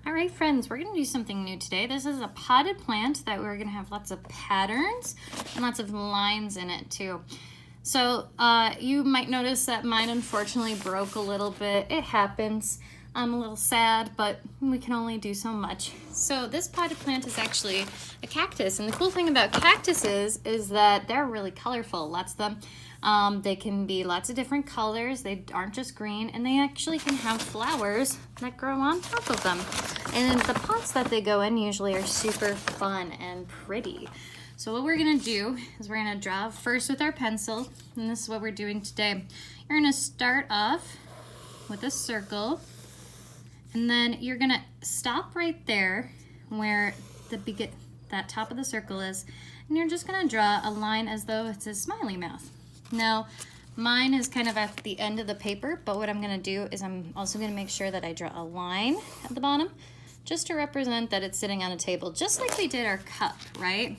All right, friends, we're gonna do something new today. This is a potted plant that we're gonna have lots of patterns and lots of lines in it too. So you might notice that mine unfortunately broke a little bit. It happens. I'm a little sad, but we can only do so much. So this potted plant is actually a cactus. And the cool thing about cactuses is that they're really colorful, lots of them. They can be lots of different colors. They aren't just green, and they actually can have flowers that grow on top of them. And the pots that they go in usually are super fun and pretty. So what we're gonna do is we're gonna draw first with our pencil, and this is what we're doing today. You're gonna start off with a circle, and then you're gonna stop right there where that top of the circle is, and you're just gonna draw a line as though it's a smiley mouth. Now, mine is kind of at the end of the paper, but what I'm gonna do is I'm also gonna make sure that I draw a line at the bottom, just to represent that it's sitting on a table, just like we did our cup, right?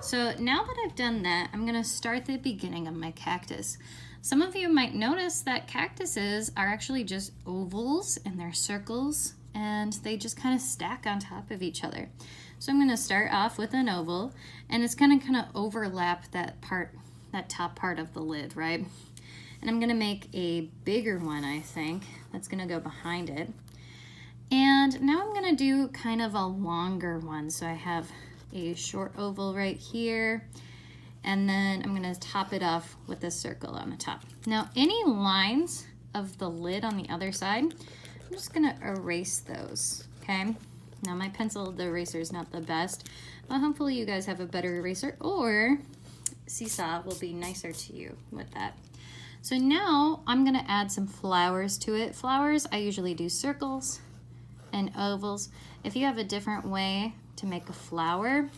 So now that I've done that, I'm gonna start the beginning of my cactus. Some of you might notice that cactuses are actually just ovals and they're circles, and they just kind of stack on top of each other. So I'm gonna start off with an oval, and it's gonna kind of overlap that top part of the lid, right? And I'm gonna make a bigger one, I think, that's gonna go behind it. And now I'm gonna do kind of a longer one. So I have a short oval right here, and then I'm gonna top it off with a circle on the top. Now, any lines of the lid on the other side, I'm just gonna erase those, okay? Now my pencil, the eraser is not the best, but hopefully you guys have a better eraser, or Seesaw will be nicer to you with that. So now I'm gonna add some flowers to it. Flowers, I usually do circles and ovals. If you have a different way to make a flower,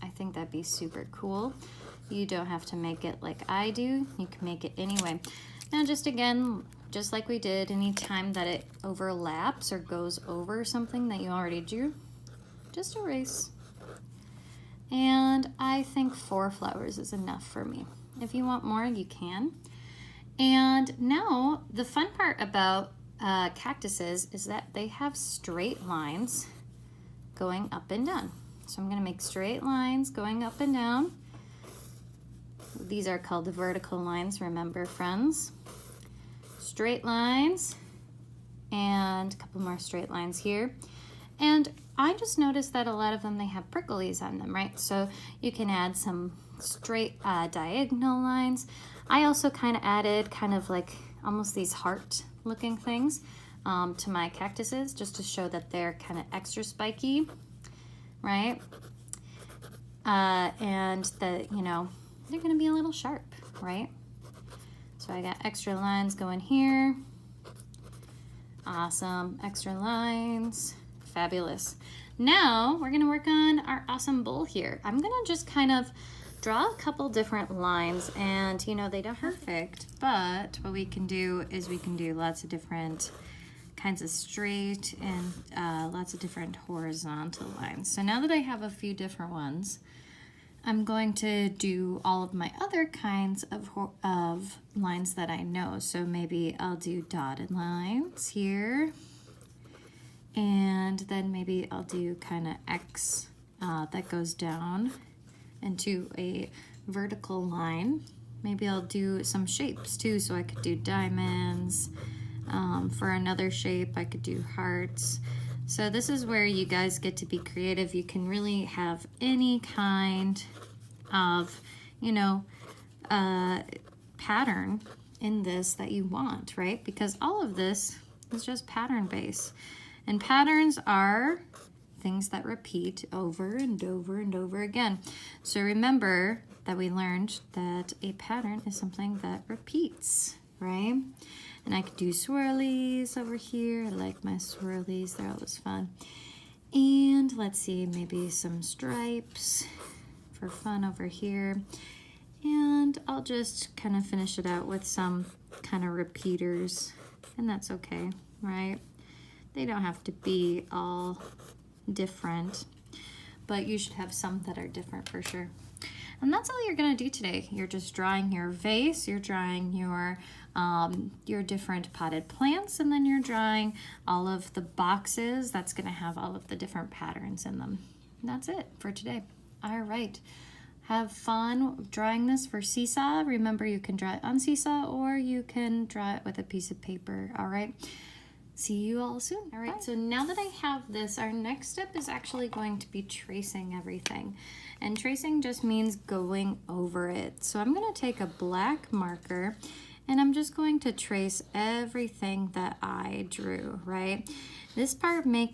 I think that'd be super cool. You don't have to make it like I do. You can make it anyway. Now, just again, just like we did, anytime that it overlaps or goes over something that you already drew, just erase. And I think 4 flowers is enough for me. If you want more, you can. And now, the fun part about cactuses is that they have straight lines going up and down. So I'm gonna make straight lines going up and down. These are called the vertical lines, remember, friends. Straight lines, and a couple more straight lines here. And I just noticed that a lot of them, they have pricklies on them, right? So you can add some straight diagonal lines. I also kind of added kind of like almost these heart looking things to my cactuses, just to show that they're kind of extra spiky, right? And that, you know, they're gonna be a little sharp, right? So I got extra lines going here. Awesome, extra lines, fabulous. Now we're gonna work on our awesome bowl here. I'm gonna just kind of draw a couple different lines, and you know, they don't perfect, but what we can do is we can do lots of different kinds of straight and lots of different horizontal lines. So now that I have a few different ones, I'm going to do all of my other kinds of lines that I know. So maybe I'll do dotted lines here, and then maybe I'll do kind of X that goes down into a vertical line. Maybe I'll do some shapes too, so I could do diamonds. For another shape, I could do hearts. So this is where you guys get to be creative. You can really have any kind of, you know, pattern in this that you want, right? Because all of this is just pattern based. And patterns are things that repeat over and over and over again. So remember that we learned that a pattern is something that repeats, right? And I could do swirlies over here. I like my swirlies, they're always fun. And let's see, maybe some stripes for fun over here. And I'll just kind of finish it out with some kind of repeaters, and that's okay, right? They don't have to be all different, but you should have some that are different for sure. And that's all you're gonna do today. You're just drawing your vase, you're drawing your different potted plants, and then you're drawing all of the boxes that's gonna have all of the different patterns in them. And that's it for today. All right. Have fun drawing this for Seesaw. Remember, you can draw it on Seesaw or you can draw it with a piece of paper, all right? See you all soon. All right, so now that I have this, our next step is actually going to be tracing everything. And tracing just means going over it. So I'm gonna take a black marker and I'm just going to trace everything that I drew, right? This part may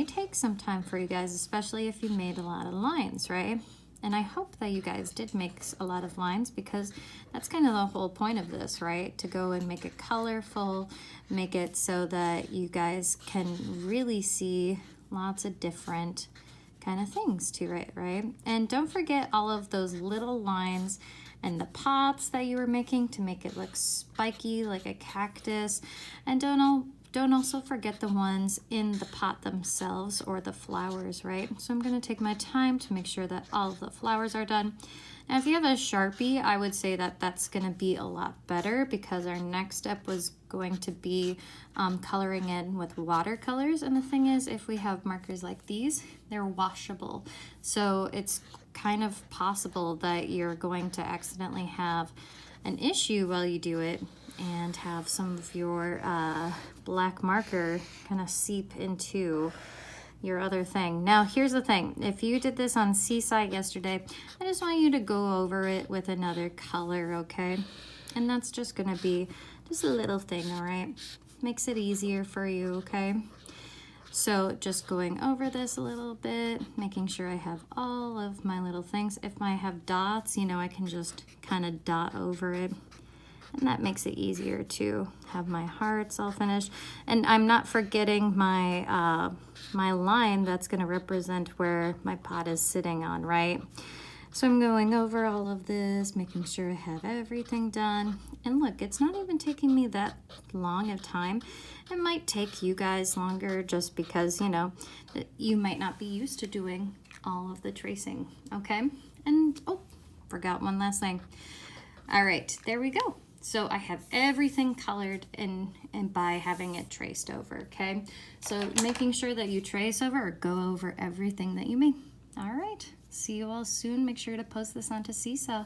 take some time for you guys, especially if you made a lot of lines, right? And I hope that you guys did make a lot of lines, because that's kind of the whole point of this, right? To go and make it colorful, make it so that you guys can really see lots of different kind of things to it, right? And don't forget all of those little lines and the pots that you were making to make it look spiky like a cactus. And don't also forget the ones in the pot themselves, or the flowers, right? So I'm gonna take my time to make sure that all of the flowers are done. Now, if you have a Sharpie, I would say that that's gonna be a lot better, because our next step was going to be coloring in with watercolors. And the thing is, if we have markers like these, they're washable. So it's kind of possible that you're going to accidentally have an issue while you do it and have some of your black marker kind of seep into your other thing. Now, here's the thing. If you did this on Seesaw yesterday, I just want you to go over it with another color, okay? And that's just gonna be just a little thing, all right? Makes it easier for you, okay? So just going over this a little bit, making sure I have all of my little things. If I have dots, you know, I can just kind of dot over it. And that makes it easier to have my hearts all finished. And I'm not forgetting my, my line that's gonna represent where my pot is sitting on, right? So I'm going over all of this, making sure I have everything done. And look, it's not even taking me that long of time. It might take you guys longer, just because, you know, you might not be used to doing all of the tracing, okay? And, oh, forgot one last thing. All right, there we go. So I have everything colored and by having it traced over, okay? So making sure that you trace over or go over everything that you made. All right, see you all soon. Make sure to post this onto Seesaw.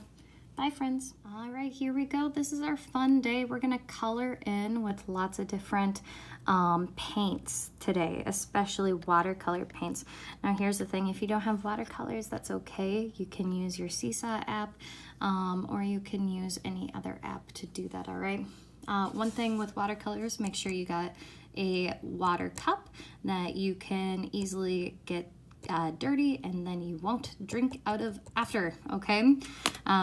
Bye, friends. All right, here we go. This is our fun day. We're gonna color in with lots of different paints today, especially watercolor paints. Now, here's the thing. If you don't have watercolors, that's okay. You can use your Seesaw app, or you can use any other app to do that, all right? One thing with watercolors, make sure you got a water cup that you can easily get dirty and then you won't drink out of after, okay?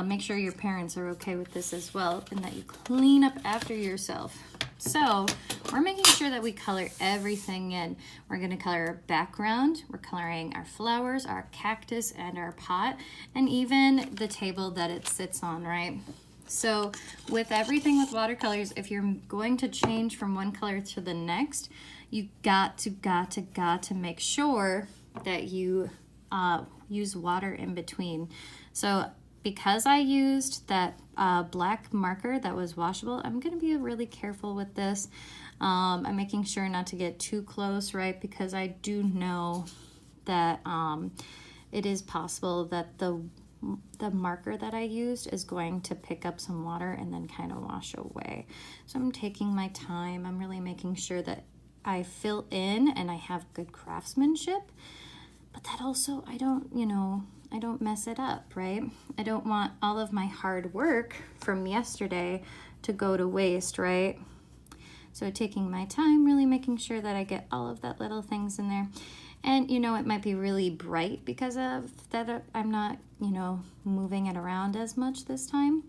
Make sure your parents are okay with this as well, and that you clean up after yourself. So we're making sure that we color everything in. We're gonna color our background, we're coloring our flowers, our cactus, and our pot, and even the table that it sits on, right? So with everything with watercolors, if you're going to change from one color to the next, you got to make sure that you use water in between. So because I used that black marker that was washable, I'm gonna be really careful with this. I'm making sure not to get too close, right? Because I do know that it is possible that the marker that I used is going to pick up some water and then kind of wash away. So I'm taking my time. I'm really making sure that I fill in and I have good craftsmanship, but that also, I don't mess it up, right? I don't want all of my hard work from yesterday to go to waste, right? So taking my time, really making sure that I get all of that little things in there. And you know, it might be really bright because of that I'm not, moving it around as much this time.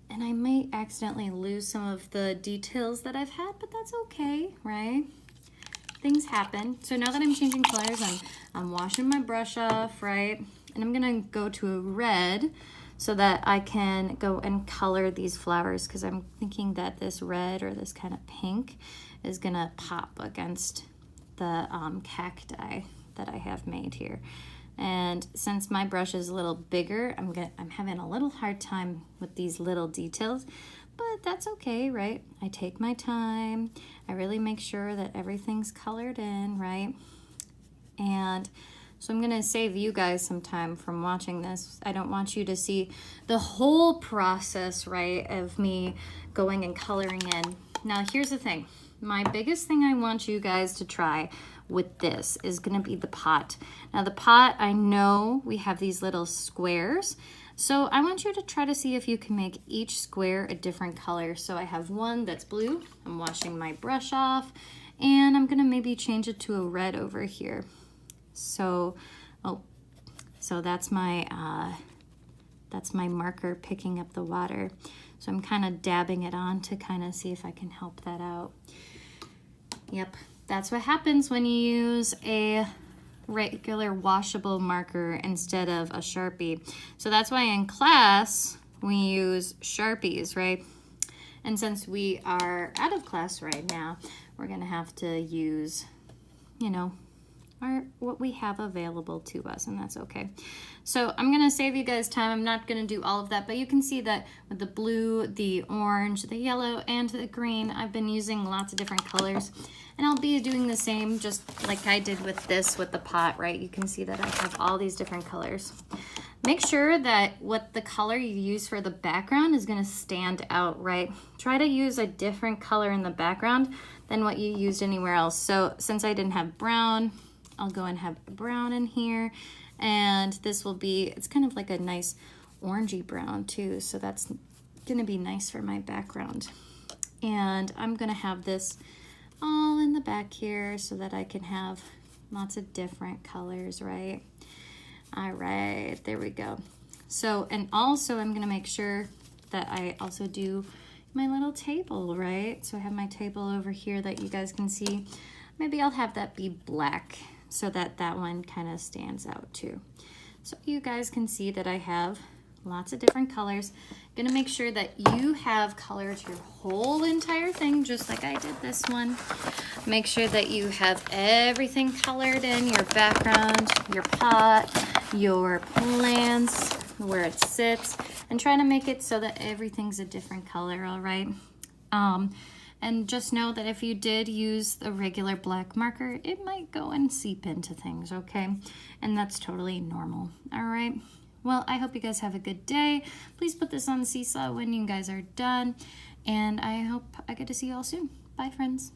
And I might accidentally lose some of the details that I've had, but that's okay, right? Things happen. So now that I'm changing colors, I'm washing my brush off, right? And I'm gonna go to a red so that I can go and color these flowers, because I'm thinking that this red or this kind of pink is gonna pop against the cacti that I have made here. And since my brush is a little bigger, I'm having a little hard time with these little details, but that's okay, right? I take my time. I really make sure that everything's colored in, right? And so I'm gonna save you guys some time from watching this. I don't want you to see the whole process, right, of me going and coloring in. Now, here's the thing. My biggest thing I want you guys to try with this is gonna be the pot. Now the pot, I know we have these little squares, so I want you to try to see if you can make each square a different color. So I have one that's blue. I'm washing my brush off, and I'm gonna maybe change it to a red over here. So, so that's my marker picking up the water. So I'm kind of dabbing it on to kind of see if I can help that out. Yep, that's what happens when you use a regular washable marker instead of a Sharpie. So that's why in class we use Sharpies, right? And since we are out of class right now, we're gonna have to use, you know, what we have available to us, and that's okay. So I'm gonna save you guys time. I'm not gonna do all of that, but you can see that with the blue, the orange, the yellow, and the green, I've been using lots of different colors, and I'll be doing the same just like I did with this with the pot, right? You can see that I have all these different colors. Make sure that what the color you use for the background is gonna stand out, right? Try to use a different color in the background than what you used anywhere else. So since I didn't have brown, I'll go and have brown in here, and this will be, it's kind of like a nice orangey brown too, so that's gonna be nice for my background. And I'm gonna have this all in the back here so that I can have lots of different colors, right? All right, there we go. So, and also I'm gonna make sure that I also do my little table, right? So I have my table over here that you guys can see. Maybe I'll have that be black, so that that one kind of stands out too. So you guys can see that I have lots of different colors. Gonna make sure that you have colored your whole entire thing, just like I did this one. Make sure that you have everything colored in, your background, your pot, your plants, where it sits, and try to make it so that everything's a different color, all right? And just know that if you did use the regular black marker, it might go and seep into things, okay? And that's totally normal, all right? Well, I hope you guys have a good day. Please put this on the seesaw when you guys are done. And I hope I get to see you all soon. Bye, friends.